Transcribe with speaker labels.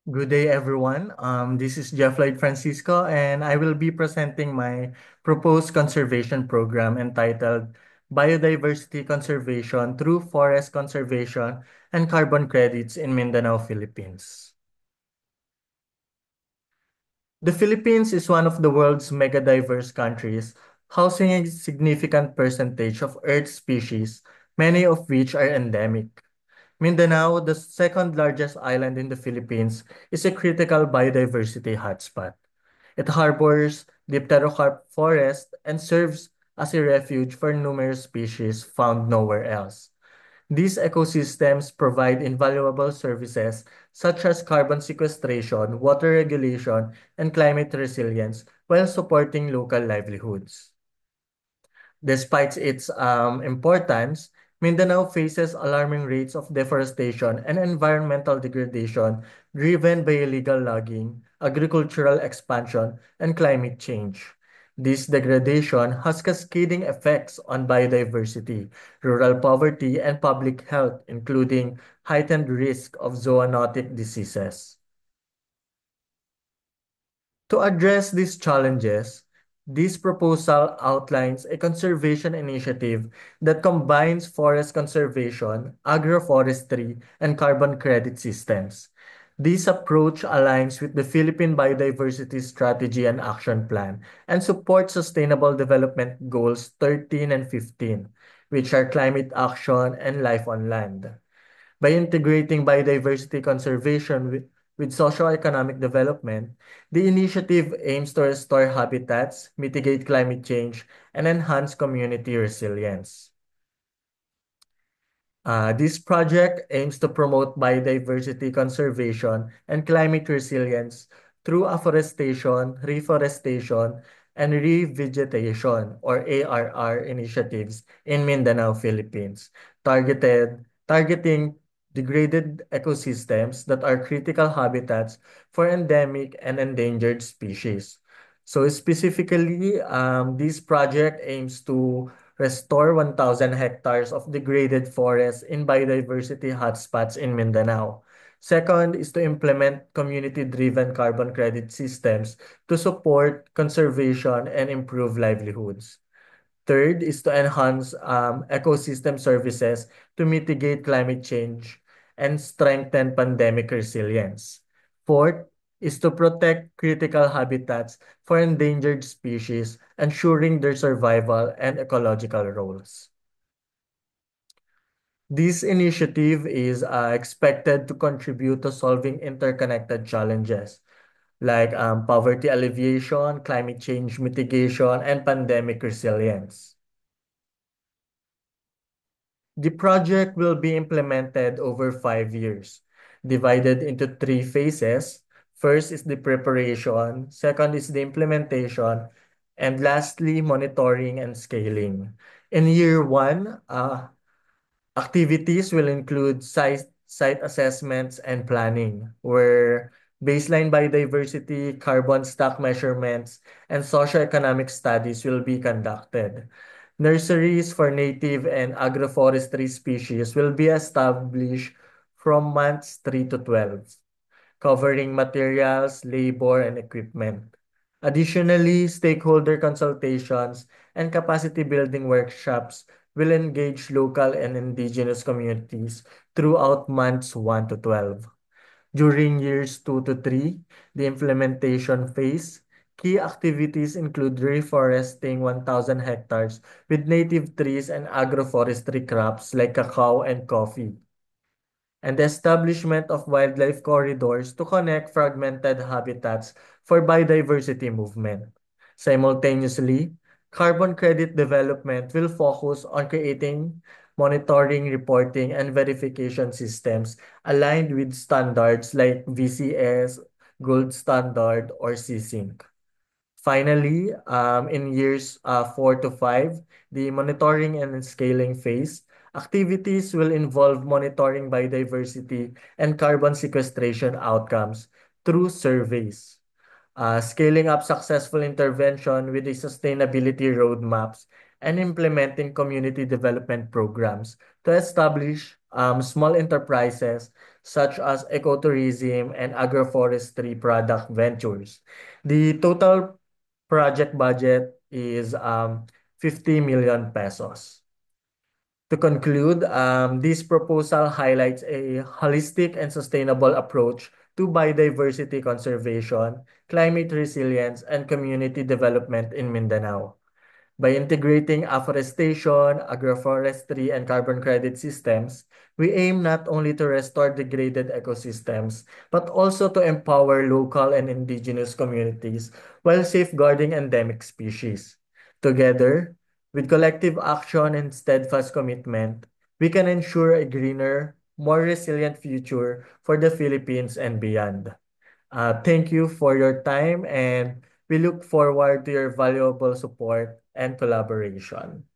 Speaker 1: Good day, everyone. This is Jeff Lloyd Francisco, and I will be presenting my proposed conservation program entitled Biodiversity Conservation through Forest Conservation and Carbon Credits in Mindanao, Philippines. The Philippines is one of the world's mega-diverse countries, housing a significant percentage of Earth's species, many of which are endemic. Mindanao, the second largest island in the Philippines, is a critical biodiversity hotspot. It harbors the pterocarp forest and serves as a refuge for numerous species found nowhere else. These ecosystems provide invaluable services such as carbon sequestration, water regulation, and climate resilience while supporting local livelihoods. Despite its importance, Mindanao faces alarming rates of deforestation and environmental degradation driven by illegal logging, agricultural expansion, and climate change. This degradation has cascading effects on biodiversity, rural poverty, and public health, including heightened risk of zoonotic diseases. To address these challenges, this proposal outlines a conservation initiative that combines forest conservation, agroforestry, and carbon credit systems. This approach aligns with the Philippine Biodiversity Strategy and Action Plan and supports Sustainable Development Goals 13 and 15, which are climate action and life on land. By integrating biodiversity conservation with socio-economic development, the initiative aims to restore habitats, mitigate climate change, and enhance community resilience. This project aims to promote biodiversity conservation and climate resilience through afforestation, reforestation, and revegetation or ARR initiatives in Mindanao, Philippines, targeting degraded ecosystems that are critical habitats for endemic and endangered species. So specifically, this project aims to restore 1,000 hectares of degraded forests in biodiversity hotspots in Mindanao. Second is to implement community-driven carbon credit systems to support conservation and improve livelihoods. Third is to enhance ecosystem services to mitigate climate change and strengthen pandemic resilience. Fourth is to protect critical habitats for endangered species, ensuring their survival and ecological roles. This initiative is expected to contribute to solving interconnected challenges like poverty alleviation, climate change mitigation, and pandemic resilience. The project will be implemented over 5 years, divided into three phases. First is the preparation, second is the implementation, and lastly, monitoring and scaling. In year one, activities will include site assessments and planning, where baseline biodiversity, carbon stock measurements, and socioeconomic studies will be conducted. Nurseries for native and agroforestry species will be established from months 3 to 12, covering materials, labor, and equipment. Additionally, stakeholder consultations and capacity building workshops will engage local and indigenous communities throughout months 1 to 12. During years 2 to 3, the implementation phase, key activities include reforesting 1,000 hectares with native trees and agroforestry crops like cacao and coffee, and the establishment of wildlife corridors to connect fragmented habitats for biodiversity movement. Simultaneously, carbon credit development will focus on creating monitoring, reporting, and verification systems aligned with standards like VCS, Gold Standard, or CSync. Finally, in years 4 to 5, the monitoring and scaling phase, activities will involve monitoring biodiversity and carbon sequestration outcomes through surveys, scaling up successful intervention with the sustainability roadmaps, and implementing community development programs to establish small enterprises such as ecotourism and agroforestry product ventures. The total project budget is 50 million pesos. To conclude, this proposal highlights a holistic and sustainable approach to biodiversity conservation, climate resilience, and community development in Mindanao. By integrating afforestation, agroforestry, and carbon credit systems, we aim not only to restore degraded ecosystems, but also to empower local and indigenous communities while safeguarding endemic species. Together, with collective action and steadfast commitment, we can ensure a greener, more resilient future for the Philippines and beyond. Thank you for your time and we look forward to your valuable support and collaboration.